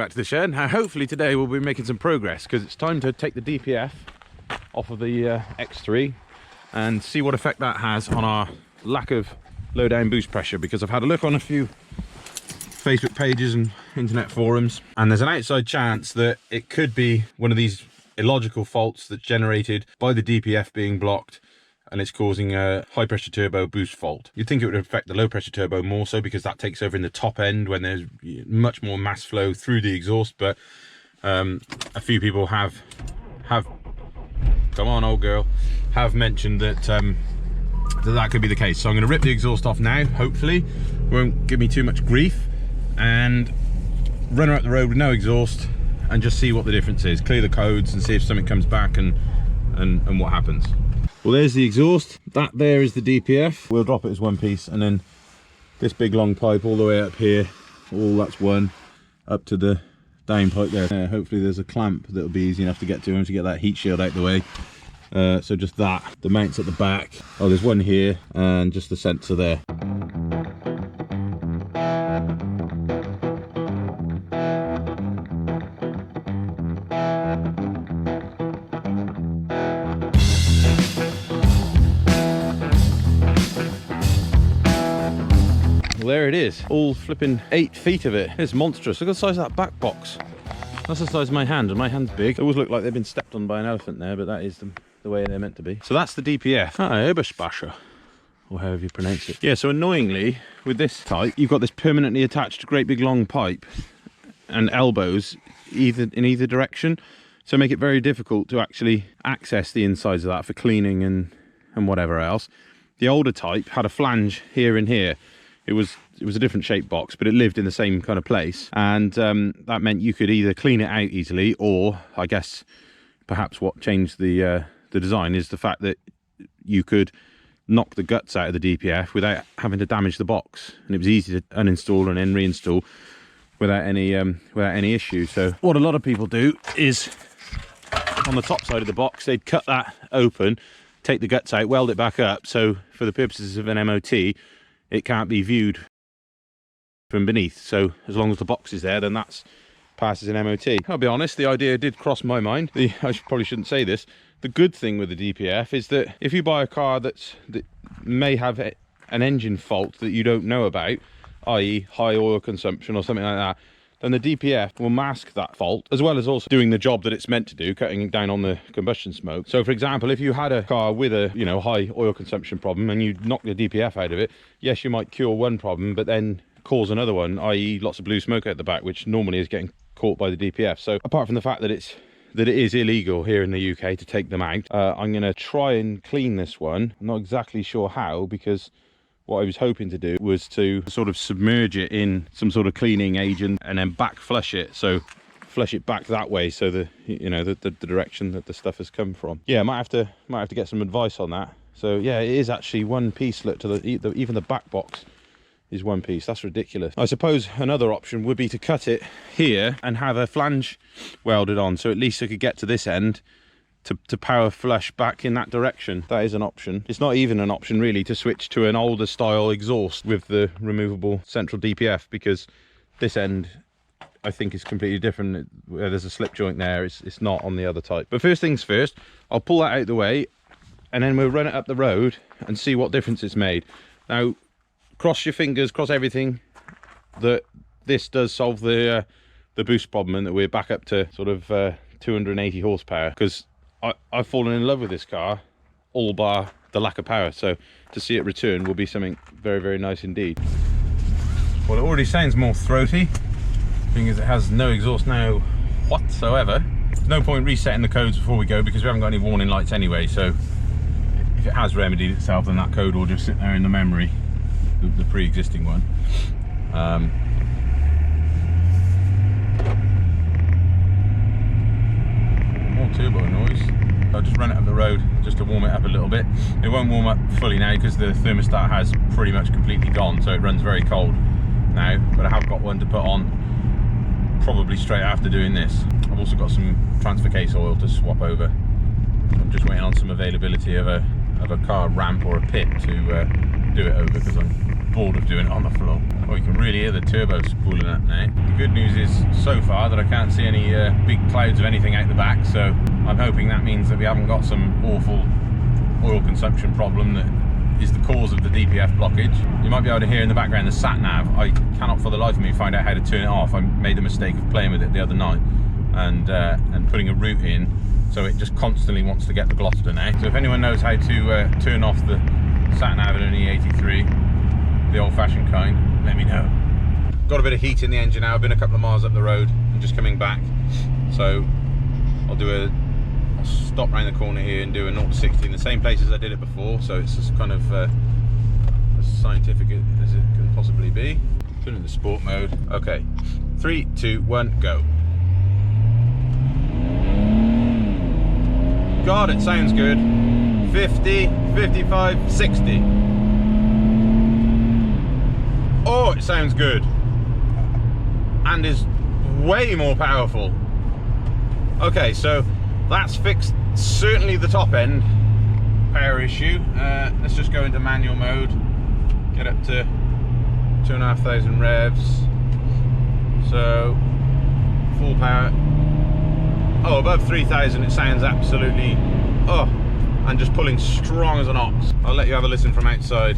back to the shed. Now hopefully today we'll be making some progress, because it's time to take the DPF off of the X3 and see what effect that has on our lack of low down boost pressure, because I've had a look on a few Facebook pages and internet forums, and there's an outside chance that it could be one of these illogical faults that's generated by the DPF being blocked, and it's causing a high pressure turbo boost fault. You'd think it would affect the low pressure turbo more so, because that takes over in the top end when there's much more mass flow through the exhaust, but a few people have come on old girl, have mentioned that that could be the case. So I'm going to rip the exhaust off now, hopefully won't give me too much grief, and run her up the road with no exhaust and just see what the difference is, clear the codes and see if something comes back and what happens. Well, there's the exhaust. That there is the DPF. We'll drop it as one piece, and then this big long pipe all the way up here, all that's one, up to the down pipe there. Hopefully there's a clamp that'll be easy enough to get to, and to get that heat shield out the way. So just that, the mounts at the back. Oh, there's one here, and just the sensor there. There it is, all flipping 8 feet of it. It's monstrous. Look at the size of that back box. That's the size of my hand, and my hand's big. They always look like they've been stepped on by an elephant there, but that is the way they're meant to be. So that's the DPF. Eberspacher, or however you pronounce it. Yeah, so annoyingly, with this type, you've got this permanently attached great big long pipe and elbows in either direction, so make it very difficult to actually access the insides of that for cleaning and whatever else. The older type had a flange here and here. It was a different shaped box, but it lived in the same kind of place, and that meant you could either clean it out easily, or I guess perhaps what changed the design is the fact that you could knock the guts out of the DPF without having to damage the box, and it was easy to uninstall and then reinstall without any issue. So what a lot of people do is, on the top side of the box, they'd cut that open, take the guts out, weld it back up, so for the purposes of an MOT it can't be viewed from beneath. So as long as the box is there, then that's passes an MOT. I'll be honest, the idea did cross my mind. I probably shouldn't say this. The good thing with the DPF is that if you buy a car that may have an engine fault that you don't know about, i.e. high oil consumption or something like that, then the DPF will mask that fault, as well as also doing the job that it's meant to do, cutting down on the combustion smoke. So for example, if you had a car with a high oil consumption problem and you knock the DPF out of it, yes, you might cure one problem, but then cause another one, i.e. lots of blue smoke out the back, which normally is getting caught by the DPF. So apart from the fact that it is illegal here in the UK to take them out, I'm going to try and clean this one. I'm not exactly sure how, because what I was hoping to do was to sort of submerge it in some sort of cleaning agent and then back flush it, so flush it back that way, so the direction that the stuff has come from. Yeah, I might have to get some advice on that. So yeah, it is actually one piece. Look, to even the back box is one piece. That's ridiculous. I suppose another option would be to cut it here and have a flange welded on, so at least I could get to this end to power flush back in that direction. That is an option. It's not even an option really to switch to an older style exhaust with the removable central DPF, because this end I think is completely different. Where there's a slip joint there, it's not on the other type. But first things first, I'll pull that out of the way, and then we'll run it up the road and see what difference it's made. Now, cross your fingers, cross everything that this does solve the boost problem, and that we're back up to sort of 280 horsepower, because I've fallen in love with this car, all bar the lack of power. So to see it return will be something very, very nice indeed. Well, it already sounds more throaty, being as it has no exhaust now whatsoever. There's no point resetting the codes before we go, because we haven't got any warning lights anyway. So if it has remedied itself, then that code will just sit there in the memory, the pre-existing one. More turbo noise. I'll just run it up the road just to warm it up a little bit. It won't warm up fully now because the thermostat has pretty much completely gone, so it runs very cold now, but I have got one to put on probably straight after doing this. I've also got some transfer case oil to swap over. I'm just waiting on some availability of a car ramp or a pit to do it over, because I'm bored of doing it on the floor. Oh, you can really hear the turbo spooling up now. The good news is so far that I can't see any big clouds of anything out the back, so I'm hoping that means that we haven't got some awful oil consumption problem that is the cause of the DPF blockage. You might be able to hear in the background the sat nav. I cannot for the life of me find out how to turn it off. I made the mistake of playing with it the other night and putting a route in, so it just constantly wants to get the Gloucester now. So if anyone knows how to turn off the sat nav in an E83, the old-fashioned kind, let me know. Got a bit of heat in the engine now. I've been a couple of miles up the road and just coming back, so I'll stop around the corner here and do a 0 to 60 in the same place as I did it before, so it's just kind of as scientific as it can possibly be. Turn in the sport mode. Okay, 3, 2, 1, go. God, it sounds good. 50, 55, 60. Oh, it sounds good. And is way more powerful. Okay, so that's fixed certainly the top end power issue. Let's just go into manual mode, get up to 2,500 revs. So full power. Oh, above 3,000 it sounds absolutely, and just pulling strong as an ox. I'll let you have a listen from outside.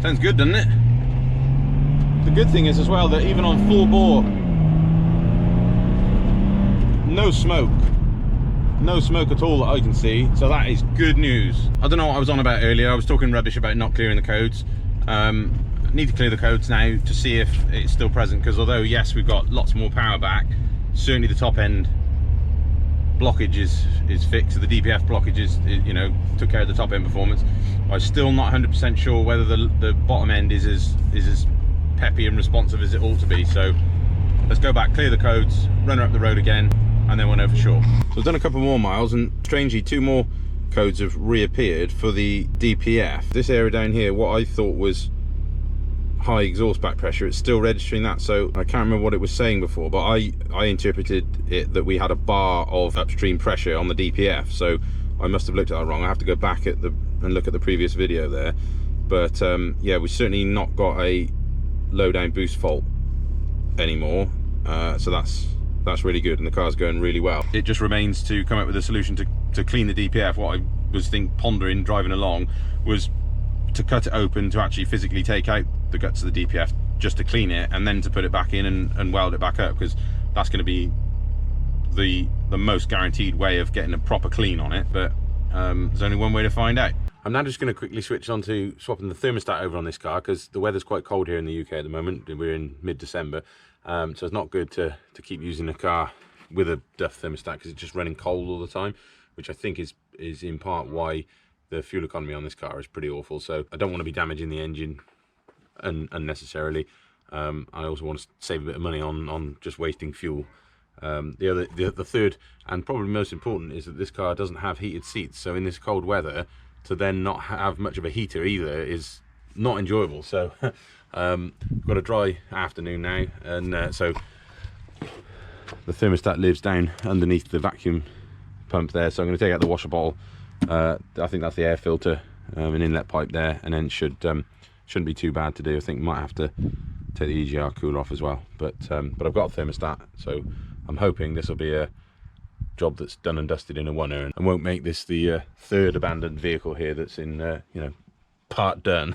Sounds good, doesn't it? The good thing is as well that even on full bore, no smoke at all that I can see, so that is good news. I don't know what I was on about earlier. I was talking rubbish about not clearing the codes. Need to clear the codes now to see if it's still present, because although yes, we've got lots more power back, certainly the top end blockage is fixed. The DPF blockage is, you know, took care of the top end performance. I'm still not 100% sure whether the bottom end is as peppy and responsive as it ought to be. So let's go back, clear the codes, run her up the road again, and then we'll know for sure. So I've done a couple more miles, and strangely 2 more codes have reappeared for the DPF. This area down here, what I thought was high exhaust back pressure, it's still registering that. So I can't remember what it was saying before, but I interpreted it that we had a bar of upstream pressure on the DPF, so I must have looked at that wrong. I have to go back and look at the previous video there. But yeah, we've certainly not got a low down boost fault anymore, so that's really good, and the car's going really well. It just remains to come up with a solution to clean the DPF. What I was pondering driving along was to cut it open, to actually physically take out the guts of the DPF just to clean it, and then to put it back in and weld it back up, because that's going to be the most guaranteed way of getting a proper clean on it. But there's only one way to find out. I'm now just going to quickly switch on to swapping the thermostat over on this car, because the weather's quite cold here in the UK at the moment. We're in mid-December, so it's not good to keep using a car with a Duff thermostat, because it's just running cold all the time, which I think is in part why the fuel economy on this car is pretty awful. So I don't want to be damaging the engine unnecessarily. I also want to save a bit of money on just wasting fuel. The third and probably most important is that this car doesn't have heated seats, so in this cold weather to then not have much of a heater either is not enjoyable. So got a dry afternoon now, and so the thermostat lives down underneath the vacuum pump there, so I'm going to take out the washer bottle. I think that's the air filter, an inlet pipe there, and then shouldn't be too bad to do. I think might have to take the EGR cooler off as well, but I've got a thermostat, so I'm hoping this will be a job that's done and dusted in a one-er, and won't make this the third abandoned vehicle here that's in you know, part done.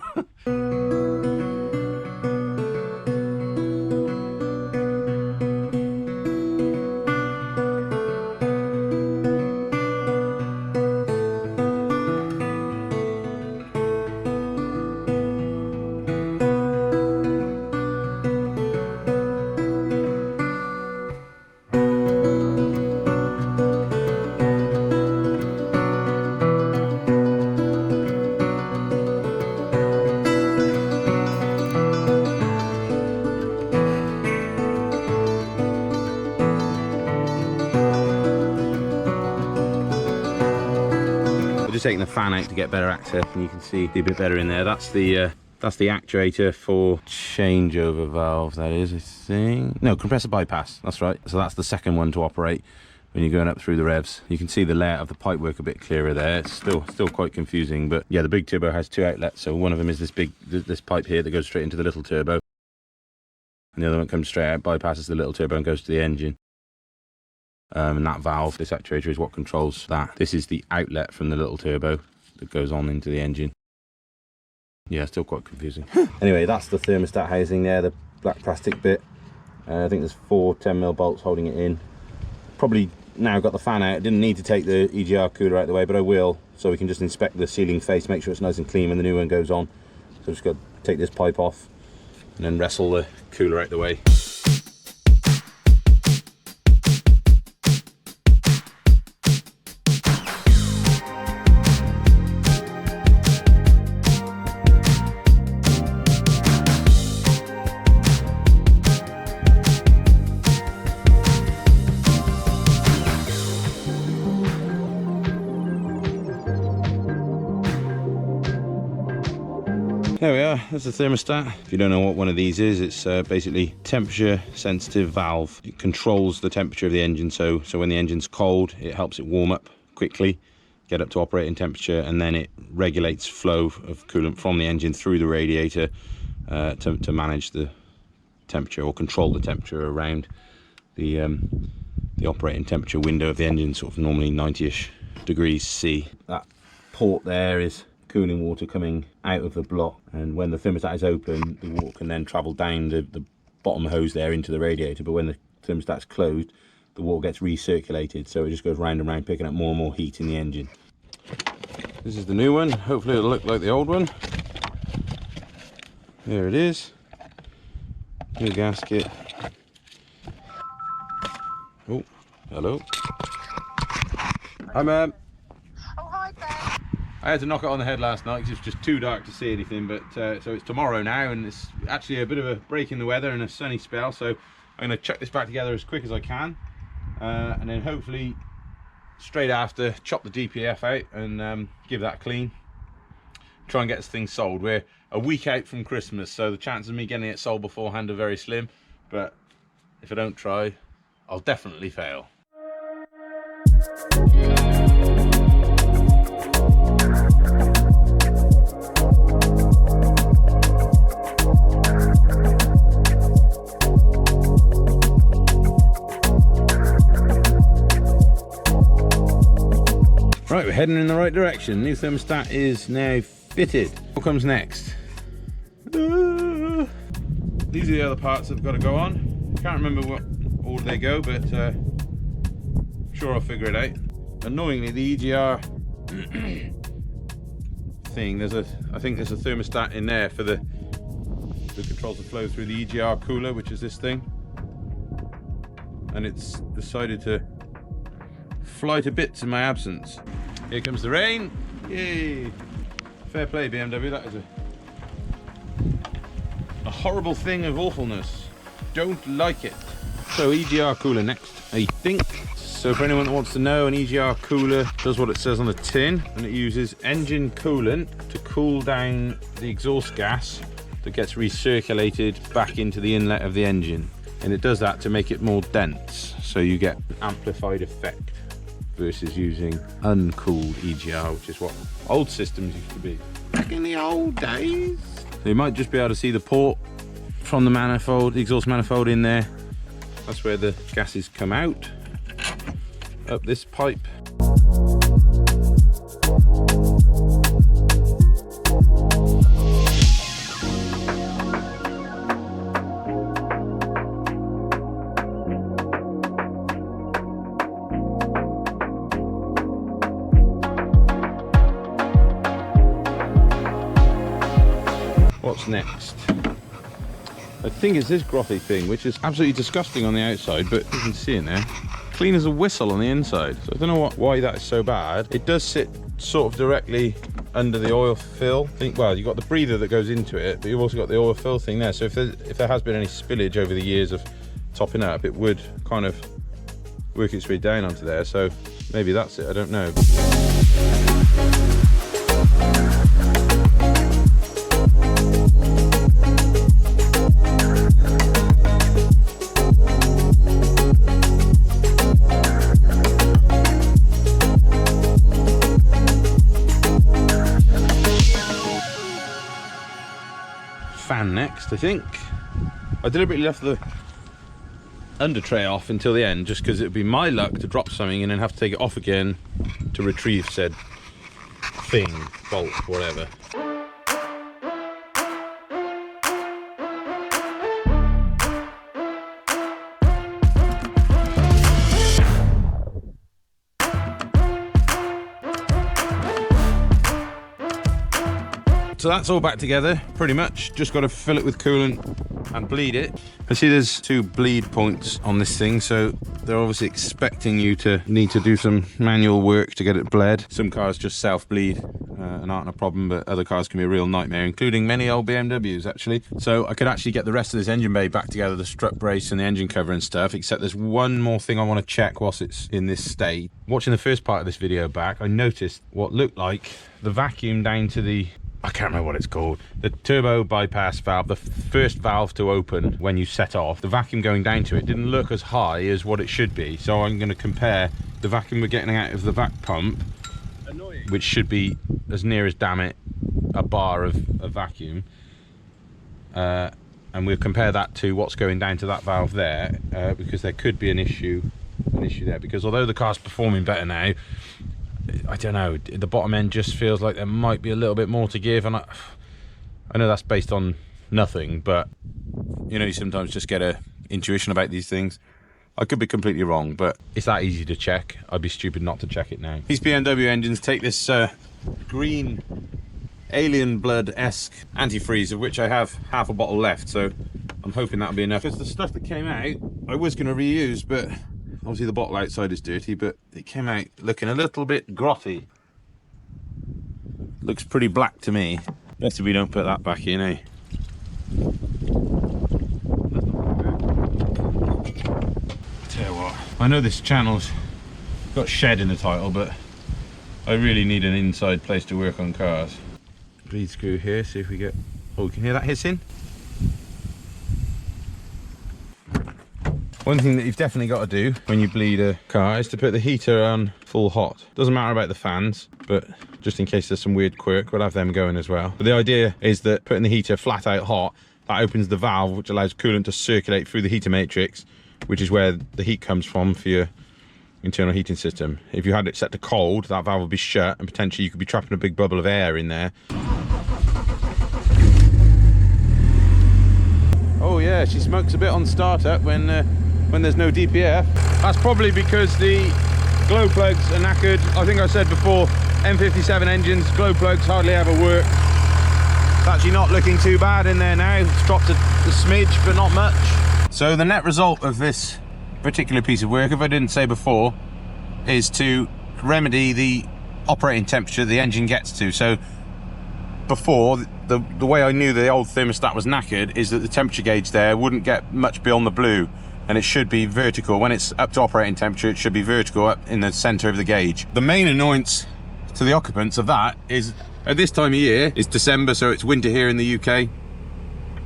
Taking the fan out to get better access, and you can see a bit better in there. That's the That's the actuator for changeover valve, that is, I think. No, compressor bypass, that's right. So that's the second one to operate when you're going up through the revs. You can see the layout of the pipework a bit clearer there. It's still quite confusing, but yeah, the big turbo has 2 outlets. So one of them is this pipe here that goes straight into the little turbo. And the other one comes straight out, bypasses the little turbo and goes to the engine. And that valve, this actuator, is what controls that. This is the outlet from the little turbo that goes on into the engine. Yeah, still quite confusing. Anyway, that's the thermostat housing there, the black plastic bit. I think there's 4 10mm bolts holding it in. Probably now got the fan out. Didn't need to take the EGR cooler out of the way, but I will, so we can just inspect the sealing face, make sure it's nice and clean when the new one goes on. So just got to take this pipe off and then wrestle the cooler out the way. There we are, that's the thermostat. If you don't know what one of these is, it's basically temperature sensitive valve. It controls the temperature of the engine, so when the engine's cold, it helps it warm up quickly, get up to operating temperature, and then it regulates flow of coolant from the engine through the radiator to manage the temperature or control the temperature around the operating temperature window of the engine, sort of normally 90-ish degrees C. That port there is cooling water coming out of the block, and when the thermostat is open, the water can then travel down the bottom hose there into the radiator, but when the thermostat's closed, the water gets recirculated, so it just goes round and round, picking up more and more heat in the engine. This is the new one. Hopefully it'll look like the old one. There it is. New gasket. Oh, hello. I'm I had to knock it on the head last night because it was just too dark to see anything, but so it's tomorrow now, and it's actually a bit of a break in the weather and a sunny spell, so I'm going to chuck this back together as quick as I can, and then hopefully straight after chop the DPF out and give that a clean, try and get this thing sold. We're a week out from Christmas, so the chances of me getting it sold beforehand are very slim, but if I don't try, I'll definitely fail. Right, we're heading in the right direction. New thermostat is now fitted. What comes next? These are the other parts that have got to go on. Can't remember what order they go, but I'm sure I'll figure it out. Annoyingly, the EGR thing, I think there's a thermostat in there for the controls the flow through the EGR cooler, which is this thing, and it's decided to fly to bits in my absence. Here comes the rain. Yay! Fair play, BMW. That is a horrible thing of awfulness. Don't like it. So EGR cooler next, I think. So for anyone that wants to know, an EGR cooler does what it says on the tin, and it uses engine coolant to cool down the exhaust gas that gets recirculated back into the inlet of the engine. And it does that to make it more dense, so you get an amplified effect versus using uncooled EGR, which is what old systems used to be back in the old days. So you might just be able to see the port from the manifold, the exhaust manifold in there. That's where the gases come out, up this pipe. What's next? I think it's this grothy thing, which is absolutely disgusting on the outside, but you can see in there, clean as a whistle on the inside. So I don't know why that is so bad. It does sit sort of directly under the oil fill. Well, you've got the breather that goes into it, but you've also got the oil fill thing there. So if there has been any spillage over the years of topping up, it would kind of work its way down onto there. So maybe that's it, I don't know. left, I think. I deliberately left the under tray off until the end, just because it would be my luck to drop something and then have to take it off again to retrieve said thing, bolt, whatever. So that's all back together, pretty much. Just got to fill it with coolant and bleed it. I see there's 2 bleed points on this thing, so they're obviously expecting you to need to do some manual work to get it bled. Some cars just self-bleed and aren't a problem, but other cars can be a real nightmare, including many old BMWs actually. So I could actually get the rest of this engine bay back together, the strut brace and the engine cover and stuff, except there's one more thing I want to check whilst it's in this state. Watching the first part of this video back, I noticed what looked like the vacuum down to the, I can't remember what it's called, the turbo bypass valve, the first valve to open when you set off. The vacuum going down to it didn't look as high as what it should be, so I'm going to compare the vacuum we're getting out of the vac pump, which should be as near as, damn it, a bar of vacuum, and we'll compare that to what's going down to that valve there, because there could be an issue there, because although the car's performing better now, I don't know, the bottom end just feels like there might be a little bit more to give, and I know that's based on nothing, but you know, you sometimes just get a intuition about these things. I could be completely wrong, but it's that easy to check. I'd be stupid not to check it now. These BMW engines take this green alien blood-esque antifreeze, of which I have half a bottle left, so I'm hoping that'll be enough. Because the stuff that came out I was going to reuse, but obviously the bottle outside is dirty, but it came out looking a little bit grotty. Looks pretty black to me. Best if we don't put that back in, eh? Tell you what, I know this channel's got shed in the title, but I really need an inside place to work on cars. Bleed screw here, see if we get, oh, you can hear that hissing? One thing that you've definitely got to do when you bleed a car is to put the heater on full hot. Doesn't matter about the fans, but just in case there's some weird quirk, we'll have them going as well. But the idea is that putting the heater flat out hot, that opens the valve, which allows coolant to circulate through the heater matrix, which is where the heat comes from for your internal heating system. If you had it set to cold, that valve would be shut, and potentially you could be trapping a big bubble of air in there. Oh yeah, she smokes a bit on startup when there's no DPF. That's probably because the glow plugs are knackered. I think I said before, M57 engines, glow plugs hardly ever work. It's actually not looking too bad in there now. It's dropped a smidge, but not much. So the net result of this particular piece of work, if I didn't say before, is to remedy the operating temperature the engine gets to. So before, the way I knew the old thermostat was knackered is that the temperature gauge there wouldn't get much beyond the blue, and it should be vertical. When it's up to operating temperature, it should be vertical up in the center of the gauge. The main annoyance to the occupants of that is, at this time of year, it's December, so it's winter here in the UK,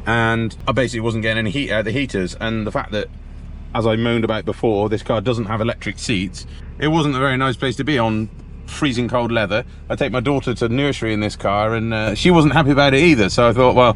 and I basically wasn't getting any heat out of the heaters. And the fact that, as I moaned about before, this car doesn't have electric seats, it wasn't a very nice place to be on freezing cold leather. I take my daughter to nursery in this car, and she wasn't happy about it either, so I thought, well,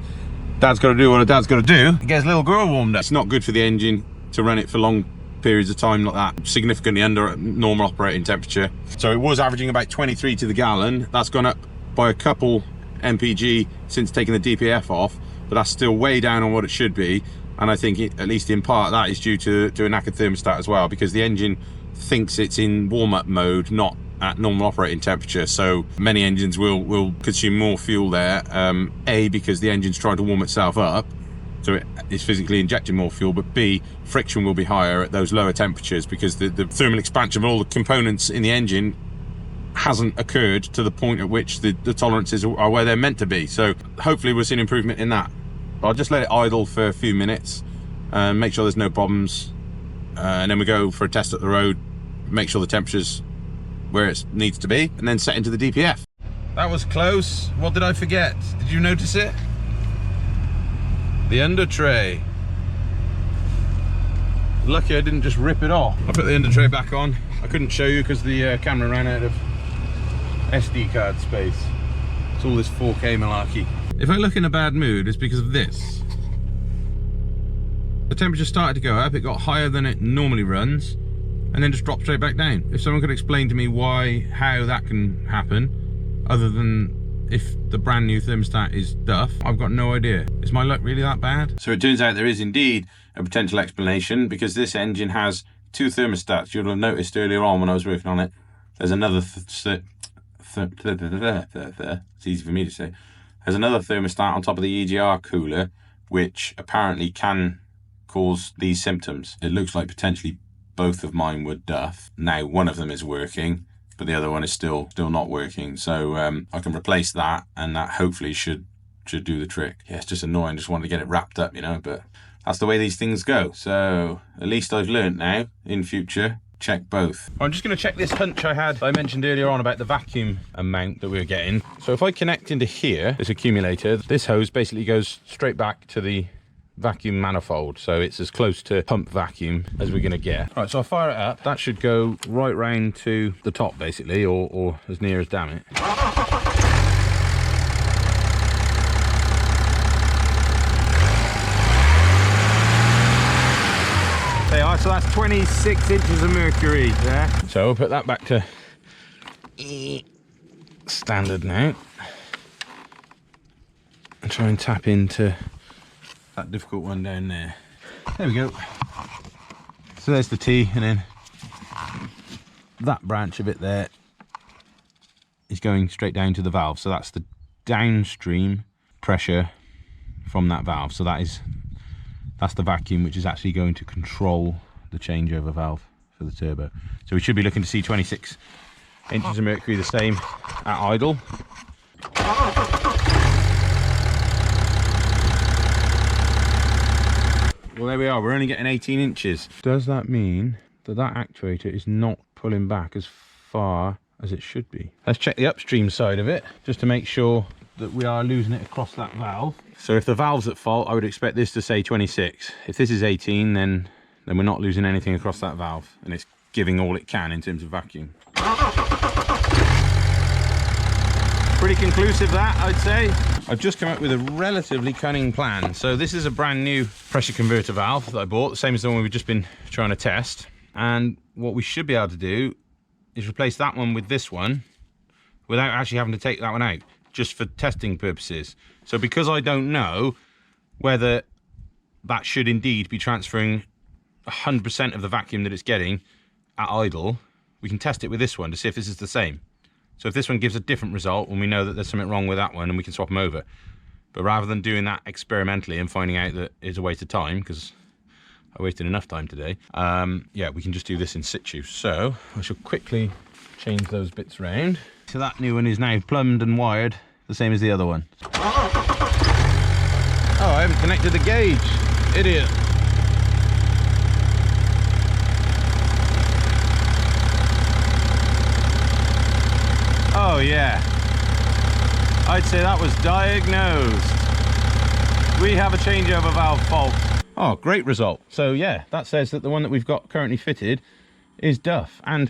dad's got to do what a dad's got to do. It gets little girl warmed up. It's not good for the engine to run it for long periods of time like that, significantly under normal operating temperature. So it was averaging about 23 to the gallon. That's gone up by a couple mpg since taking the DPF off, but that's still way down on what it should be. And I think at least in part that is due to a knackered thermostat as well, because the engine thinks it's in warm-up mode, not at normal operating temperature. So many engines will consume more fuel there, A, because the engine's trying to warm itself up, so it is physically injecting more fuel, but B, friction will be higher at those lower temperatures because the thermal expansion of all the components in the engine hasn't occurred to the point at which the tolerances are where they're meant to be. So hopefully we'll see an improvement in that. I'll just let it idle for a few minutes, make sure there's no problems, and then we go for a test at the road, make sure the temperature's where it needs to be, and then set into the DPF. That was close. What did I forget? Did you notice it? The under tray. Lucky I didn't just rip it off. I put the under tray back on. I couldn't show you because the camera ran out of SD card space. It's all this 4K malarkey. If I look in a bad mood, it's because of this. The temperature started to go up, it got higher than it normally runs, and then just dropped straight back down. If someone could explain to me how that can happen, other than if the brand new thermostat is duff, I've got no idea. Is my luck really that bad? So it turns out there is indeed a potential explanation, because this engine has two thermostats. You'll have noticed earlier on when I was working on it, there's another it's easy for me to say. There's another thermostat on top of the EGR cooler, which apparently can cause these symptoms. It looks like potentially both of mine were duff. Now one of them is working, but the other one is still not working. So I can replace that, and that hopefully should do the trick. Yeah, it's just annoying. Just wanted to get it wrapped up, you know, but that's the way these things go. So at least I've learned now, in future, check both. I'm just going to check this hunch I mentioned earlier on about the vacuum amount that we were getting. So if I connect into here, this accumulator, this hose basically goes straight back to the vacuum manifold, so it's as close to pump vacuum as we're going to get. Right, so I'll fire it up. That should go right round to the top basically, or as near as damn it. There you are, so that's 26 inches of mercury there. So we'll put that back to standard now and try and tap into that difficult one down there. There we go. So there's the T, and then that branch of it there is going straight down to the valve. So that's the downstream pressure from that valve. So that's the vacuum which is actually going to control the changeover valve for the turbo. So we should be looking to see 26 inches of mercury, the same at idle. Well, there we are, we're only getting 18 inches. Does that mean that that actuator is not pulling back as far as it should be? Let's check the upstream side of it, just to make sure that we are losing it across that valve. So if the valve's at fault, I would expect this to say 26. If this is 18, then we're not losing anything across that valve, and it's giving all it can in terms of vacuum. Pretty conclusive that, I'd say. I've just come up with a relatively cunning plan. So this is a brand new pressure converter valve that I bought, the same as the one we've just been trying to test. And what we should be able to do is replace that one with this one without actually having to take that one out, just for testing purposes. So because I don't know whether that should indeed be transferring 100% of the vacuum that it's getting at idle, we can test it with this one to see if this is the same. So if this one gives a different result, when we know that there's something wrong with that one, and we can swap them over. But rather than doing that experimentally and finding out that it's a waste of time, because I wasted enough time today, yeah, we can just do this in situ. So I shall quickly change those bits around. So that new one is now plumbed and wired, the same as the other one. Oh, I haven't connected the gauge. Idiot. Oh yeah, I'd say that was diagnosed. We have a changeover valve fault. Oh, great result. So yeah, that says that the one that we've got currently fitted is duff. And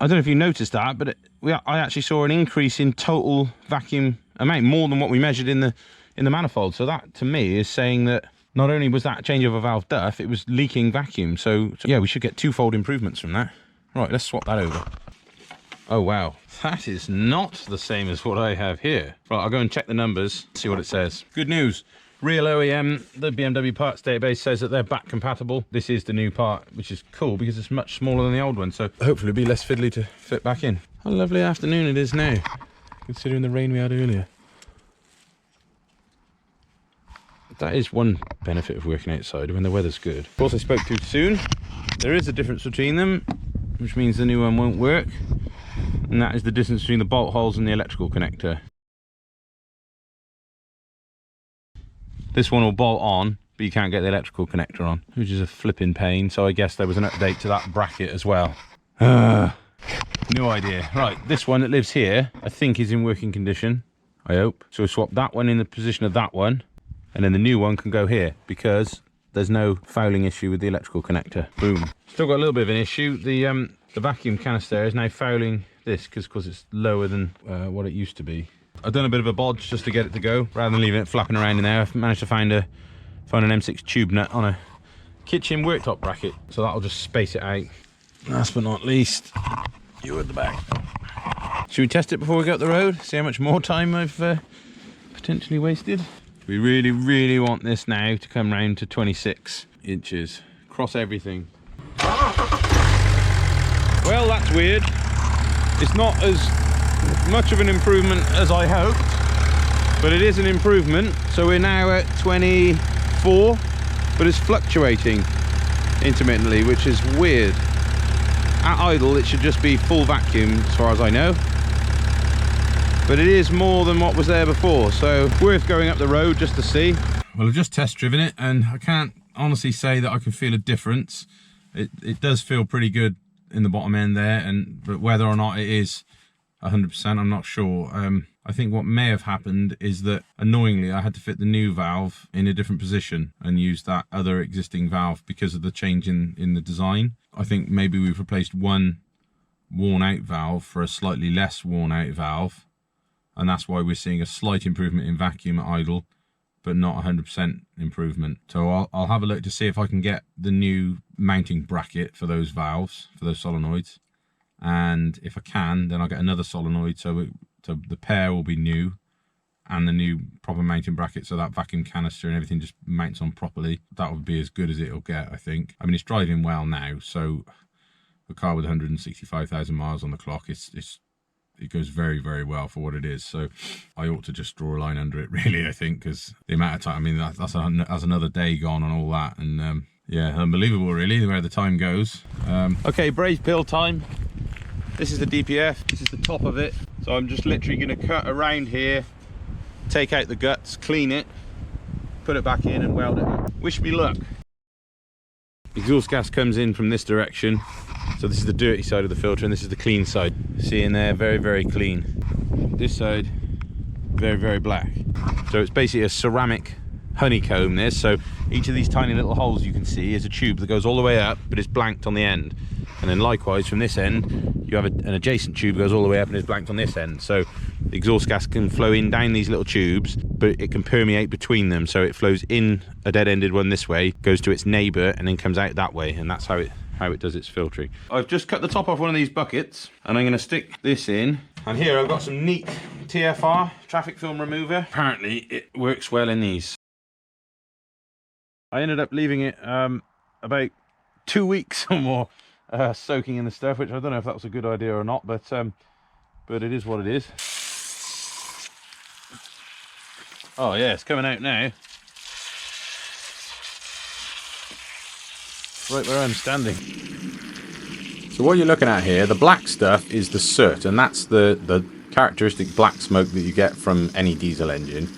I don't know if you noticed that, but I actually saw an increase in total vacuum amount, more than what we measured in the manifold. So that to me is saying that not only was that changeover valve duff, it was leaking vacuum. So yeah, we should get twofold improvements from that. Right, let's swap that over. Oh wow, that is not the same as what I have here. Right, I'll go and check the numbers, see what it says. Good news, real OEM, the BMW parts database says that they're back compatible. This is the new part, which is cool because it's much smaller than the old one, so hopefully it'll be less fiddly to fit back in. What a lovely afternoon it is now, considering the rain we had earlier. That is one benefit of working outside when the weather's good. Of course, I spoke too soon. There is a difference between them, which means the new one won't work. And that is the distance between the bolt holes and the electrical connector. This one will bolt on, but you can't get the electrical connector on, which is a flipping pain. So I guess there was an update to that bracket as well. No idea. Right, this one that lives here, I think is in working condition, I hope. So we'll swap that one in the position of that one, and then the new one can go here, because there's no fouling issue with the electrical connector. Boom. Still got a little bit of an issue. The vacuum canister is now fouling this because it's lower than what it used to be. I've done a bit of a bodge just to get it to go, rather than leaving it flapping around in there. I've managed to find a Find an M6 tube nut on a kitchen worktop bracket, so that'll just space it out. Last but not least, you at the back. Should we test it before we go up the road? See how much more time I've potentially wasted? We really, really want this now to come round to 26 inches. Cross everything. Well, that's weird. It's not as much of an improvement as I hoped, but it is an improvement. So we're now at 24, but it's fluctuating intermittently, which is weird. At idle, it should just be full vacuum as far as I know. But it is more than what was there before, so worth going up the road just to see. Well, I've just test driven it, and I can't honestly say that I can feel a difference. It does feel pretty good in the bottom end there, but whether or not it is 100%, I'm not sure. I think what may have happened is that, annoyingly, I had to fit the new valve in a different position and use that other existing valve because of the change in the design. I think maybe we've replaced one worn out valve for a slightly less worn out valve, and that's why we're seeing a slight improvement in vacuum at idle, but not 100% improvement. So I'll have a look to see if I can get the new mounting bracket for those valves, for those solenoids, and if I can, then I'll get another solenoid so the pair will be new, and the new proper mounting bracket, so that vacuum canister and everything just mounts on properly. That would be as good as it'll get, I think. I mean, it's driving well now, so a car with 165,000 miles on the clock, it goes very, very well for what it is. So I ought to just draw a line under it, really, I think, because the amount of time, I mean, that's another day gone and all that, and yeah, unbelievable, really, where the time goes. Okay, brake pill time. This is the DPF, this is the top of it. So I'm just literally going to cut around here, take out the guts, clean it, put it back in and weld it. Wish me luck. Exhaust gas comes in from this direction. So this is the dirty side of the filter and this is the clean side. See in there, very, very clean. This side, very, very black. So it's basically a ceramic honeycomb this. So each of these tiny little holes you can see is a tube that goes all the way up, but it's blanked on the end. And then likewise from this end, you have an adjacent tube that goes all the way up and is blanked on this end. So the exhaust gas can flow in down these little tubes, but it can permeate between them. So it flows in a dead-ended one this way, goes to its neighbour, and then comes out that way. And that's how it does its filtering. I've just cut the top off one of these buckets, and I'm going to stick this in. And here I've got some neat TFR, traffic film remover. Apparently it works well in these. I ended up leaving it about 2 weeks or more soaking in the stuff, which I don't know if that was a good idea or not, but it is what it is. Oh yeah, it's coming out now. Right where I'm standing. So what you're looking at here, the black stuff is the soot, and that's the characteristic black smoke that you get from any diesel engine.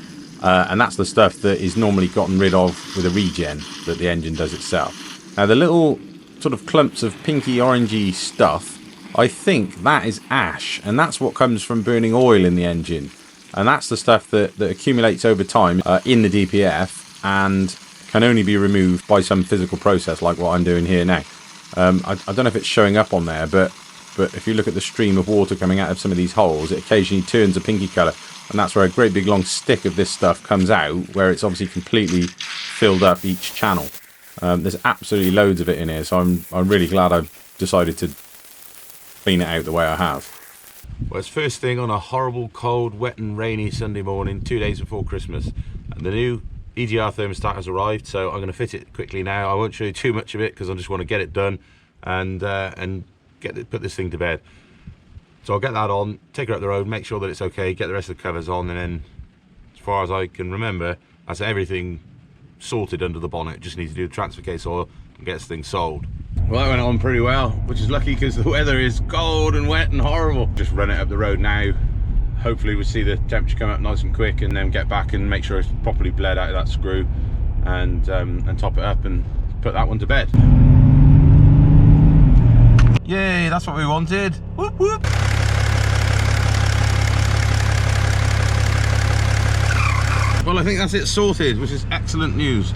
And that's the stuff that is normally gotten rid of with a regen that the engine does itself. Now the little sort of clumps of pinky orangey stuff, I think that is ash, and that's what comes from burning oil in the engine, and that's the stuff that accumulates over time in the DPF and can only be removed by some physical process like what I'm doing here now. I don't know if it's showing up on there, but if you look at the stream of water coming out of some of these holes, it occasionally turns a pinky colour, and that's where a great big long stick of this stuff comes out, where it's obviously completely filled up each channel. There's absolutely loads of it in here, so I'm really glad I've decided to clean it out the way I have. Well, it's first thing on a horrible, cold, wet and rainy Sunday morning, 2 days before Christmas, and the new EGR thermostat has arrived, so I'm going to fit it quickly now. I won't show you too much of it because I just want to get it done and put this thing to bed. So I'll get that on, take her up the road, make sure that it's okay, get the rest of the covers on, and then, as far as I can remember, that's everything sorted under the bonnet. Just need to do the transfer case oil and get this thing sold. Well, that went on pretty well, which is lucky because the weather is cold and wet and horrible. Just run it up the road now. Hopefully we'll see the temperature come up nice and quick, and then get back and make sure it's properly bled out of that screw, and top it up and put that one to bed. Yay, that's what we wanted. Whoop whoop. Well, I think that's it sorted, which is excellent news.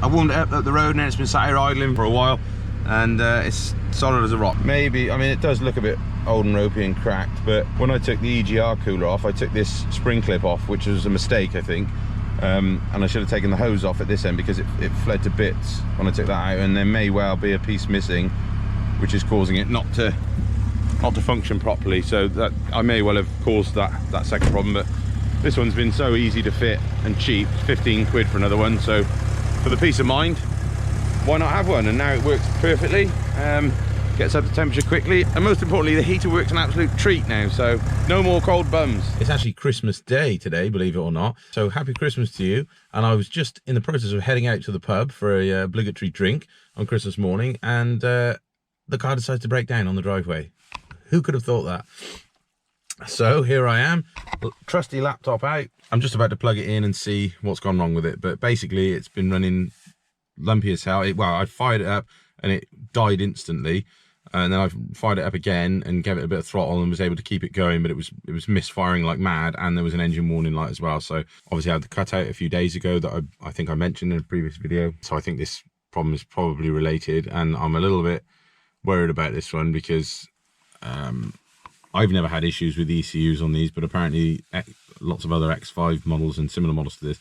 I warmed it up the road and then it's been sat here idling for a while, and it's solid as a rock. Maybe, I mean, it does look a bit old and ropey and cracked, but when I took the EGR cooler off, I took this spring clip off, which was a mistake, I think. and I should have taken the hose off at this end because it fled to bits when I took that out, and there may well be a piece missing, which is causing it not to function properly. So that I may well have caused that second problem. But this one's been so easy to fit and cheap, 15 quid for another one. So for the peace of mind, why not have one? And now it works perfectly, gets up to temperature quickly, and most importantly, the heater works an absolute treat now, so no more cold bums. It's actually Christmas Day today, believe it or not, so happy Christmas to you. And I was just in the process of heading out to the pub for a obligatory drink on Christmas morning, and the car decides to break down on the driveway. Who could have thought that? So here I am, trusty laptop out. I'm just about to plug it in and see what's gone wrong with it, but basically it's been running lumpy as hell. Well, I fired it up and it died instantly, and then I fired it up again and gave it a bit of throttle and was able to keep it going, but it was misfiring like mad, and there was an engine warning light as well. So obviously I had the cutout a few days ago that I think I mentioned in a previous video, so I think this problem is probably related, and I'm a little bit worried about this one because I've never had issues with ECUs on these, but apparently lots of other X5 models and similar models to this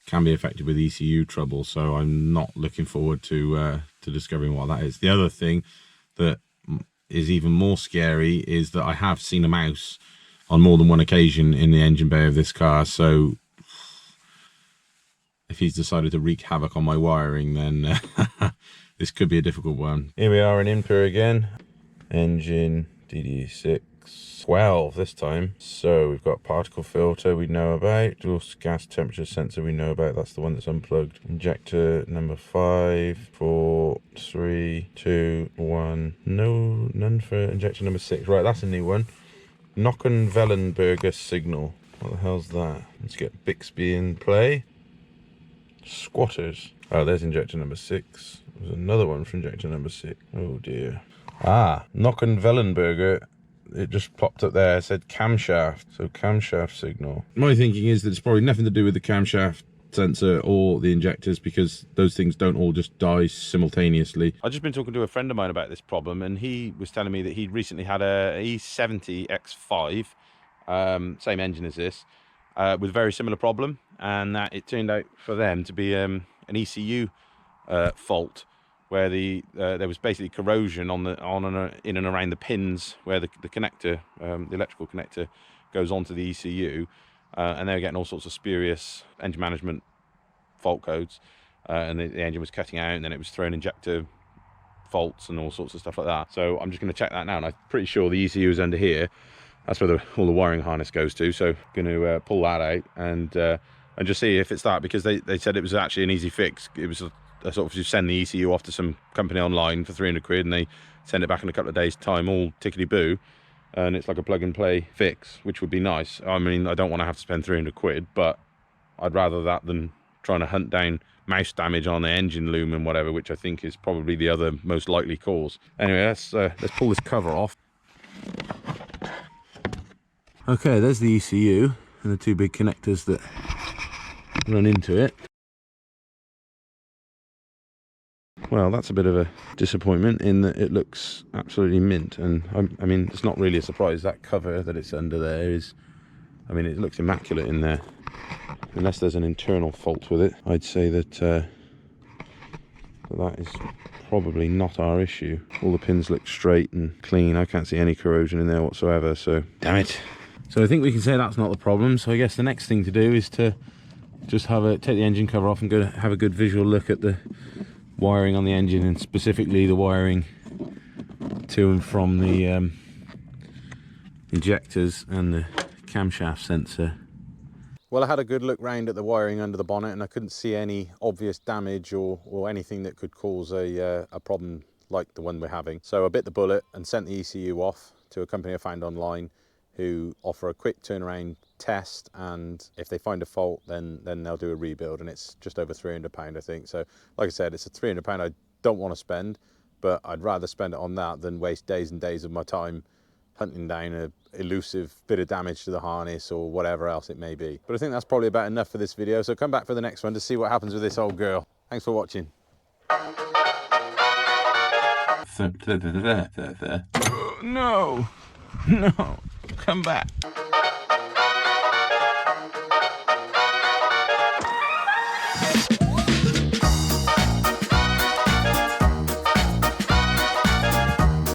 can be affected with ECU trouble, so I'm not looking forward to discovering what that is. The other thing that is even more scary is that I have seen a mouse on more than one occasion in the engine bay of this car, so if he's decided to wreak havoc on my wiring, then this could be a difficult one. Here we are in Inpur again, engine DD6 12 this time. So we've got particle filter we know about, dual gas temperature sensor we know about, that's the one that's unplugged. Injector number 5, 4, 3, 2, 1. No, none for injector number 6. Right, that's a new one. Nockenwellenberger signal. What the hell's that? Let's get Bixby in play. Squatters. Oh, there's injector number 6. There's another one for injector number 6. Oh dear. Ah, Nockenwellenberger. It just popped up there, it said camshaft, so camshaft signal. My thinking is that it's probably nothing to do with the camshaft sensor or the injectors, because those things don't all just die simultaneously. I've just been talking to a friend of mine about this problem, and he was telling me that he'd recently had a E70 X5, same engine as this, with a very similar problem, and that it turned out for them to be an ECU fault, where there was basically corrosion in and around the pins where the connector, the electrical connector, goes onto the ECU, and they were getting all sorts of spurious engine management fault codes, and the engine was cutting out, and then it was throwing injector faults and all sorts of stuff like that. So I'm just going to check that now, and I'm pretty sure the ECU is under here. That's where all the wiring harness goes to. So I'm going to pull that out and just see if it's that, because they said it was actually an easy fix. It was sort of just send the ECU off to some company online for 300 quid, and they send it back in a couple of days time, all tickety-boo, and it's like a plug and play fix, which would be nice. I mean, I don't want to have to spend 300 quid, but I'd rather that than trying to hunt down mouse damage on the engine loom and whatever, which I think is probably the other most likely cause. Anyway, let's pull this cover off. Okay, there's the ECU and the two big connectors that run into it. Well, that's a bit of a disappointment in that it looks absolutely mint, and I mean, it's not really a surprise. That cover that it's under there is, I mean, it looks immaculate in there, unless there's an internal fault with it. I'd say that that is probably not our issue. All the pins look straight and clean. I can't see any corrosion in there whatsoever, so damn it. So I think we can say that's not the problem. So I guess the next thing to do is to just take the engine cover off and go have a good visual look at the wiring on the engine, and specifically the wiring to and from the injectors and the camshaft sensor. Well, I had a good look round at the wiring under the bonnet, and I couldn't see any obvious damage or anything that could cause a problem like the one we're having. So I bit the bullet and sent the ECU off to a company I found online, who offer a quick turnaround test, and if they find a fault, then they'll do a rebuild, and it's just over £300, I think. So like I said, it's a £300 I don't want to spend, but I'd rather spend it on that than waste days and days of my time hunting down a elusive bit of damage to the harness or whatever else it may be. But I think that's probably about enough for this video, so come back for the next one to see what happens with this old girl. Thanks for watching. No, come back.